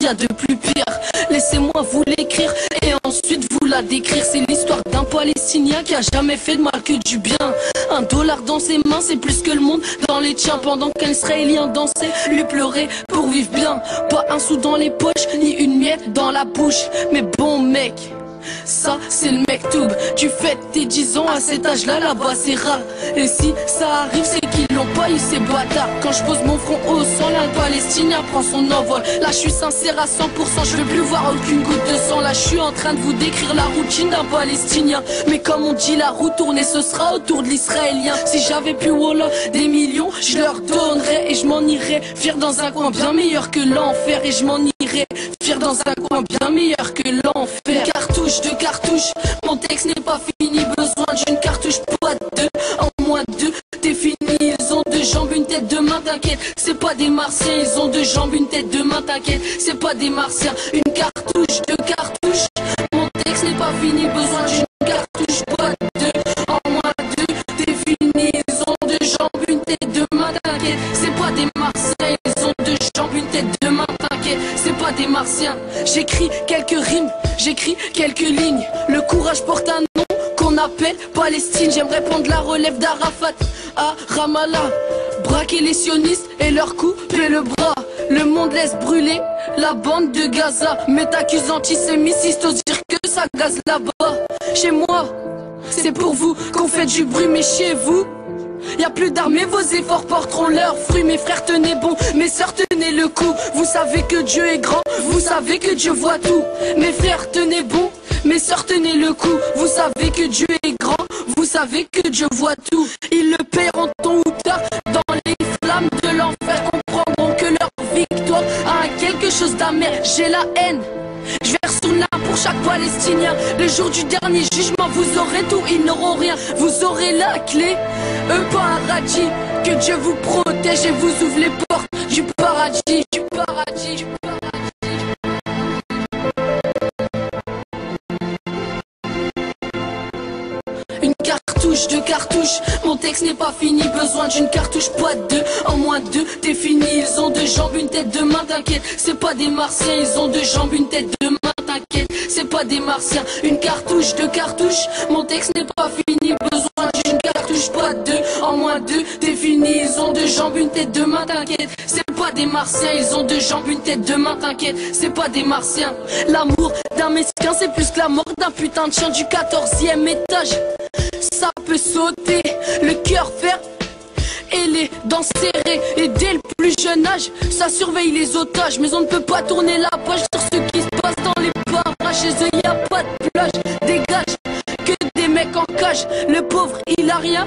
y a de plus pire. Laissez-moi vous l'écrire et ensuite vous la décrire. C'est l'histoire d'un Palestinien qui a jamais fait de mal que du bien. $1 dans ses mains, c'est plus que le monde dans les tiens. Pendant qu'un Israélien dansait, lui pleurait pour vivre bien. Pas un sou dans les poches, ni une miette dans la bouche. Mais bon mec, ça c'est le mektoub. Tu fêtes tes 10 ans à cet âge-là, là-bas c'est rare. Et si ça arrive, c'est qu'ils l'ont pas eu ces bâtards. Quand je pose mon front au sang, là le Palestinien prend son envol. Là je suis sincère à 100%, je veux plus voir aucune goutte de sang. Là je suis en train de vous décrire la routine d'un Palestinien. Mais comme on dit, la roue tournée, ce sera autour de l'Israélien. Si j'avais pu, voilà, des millions, je leur donnerais. Et je m'en irais, fier dans un coin bien meilleur que l'enfer. Et je m'en irais, fier dans un coin bien meilleur que l'enfer. Cartouche de cartouche, mon texte n'est pas fini. Besoin d'une cartouche, pas deux, en moins deux, t'es fini. Ils ont deux jambes, une tête, deux mains, t'inquiète. C'est pas des martiens, ils ont deux jambes, une tête, deux mains, t'inquiète. C'est pas des martiens, une cartouche de cartouche. Mon texte n'est pas fini, besoin d'une cartouche, pas deux, en moins deux, t'es fini. Ils ont deux jambes, une tête, deux mains, t'inquiète. C'est pas des martiens, ils ont deux jambes, une tête, deux mains, t'inquiète. C'est pas des martiens. J'écris quelques rimes, j'écris quelques lignes. Le courage porte un nom qu'on appelle Palestine. J'aimerais prendre la relève d'Arafat à Ramallah, braquer les sionistes et leur couper le bras. Le monde laisse brûler la bande de Gaza. Mais t'accuses antisémitistes, ose dire que ça gaze là-bas. Chez moi, c'est pour vous qu'on fait du bruit, mais chez vous y a plus d'armes et vos efforts porteront leurs fruits. Mes frères tenez bon, mes sœurs tenez le coup. Vous savez que Dieu est grand, vous savez que Dieu voit tout. Mes frères tenez bon, mes sœurs tenez le coup. Vous savez que Dieu est grand, vous savez que Dieu voit tout. Ils le paieront tôt ou tard dans les flammes de l'enfer. Comprendront que leur victoire a quelque chose d'amer. J'ai la haine, je verse une larme pour chaque Palestinien. Le jour du dernier jugement, vous aurez tout, ils n'auront rien. Vous aurez la clé, eux pas un radis. Que Dieu vous protège et vous ouvre les portes du paradis, du paradis, du paradis. Une cartouche de cartouche, mon texte n'est pas fini. Besoin d'une cartouche, pas deux, en moins deux, t'es fini. Ils ont deux jambes, une tête, deux mains, t'inquiète. C'est pas des martiens, ils ont deux jambes, une tête, deux mains, t'inquiète. C'est pas des martiens, une cartouche de cartouche, mon texte n'est pas fini. Besoin d'une cartouche, pas deux, en moins deux, t'es fini. Ils ont deux jambes, une tête, deux mains, t'inquiète. C'est pas des martiens, ils ont deux jambes, une tête, deux mains, t'inquiète. C'est pas des martiens. L'amour d'un mesquin, c'est plus que la mort d'un putain de chien du 14e étage. Ça peut sauter, le cœur ferme et les dents serrées. Et dès le plus jeune âge, ça surveille les otages. Mais on ne peut pas tourner la page sur ce qui se passe dans les parages. Chez eux y a pas de plage, dégage que des mecs en cage. Le pauvre il a rien,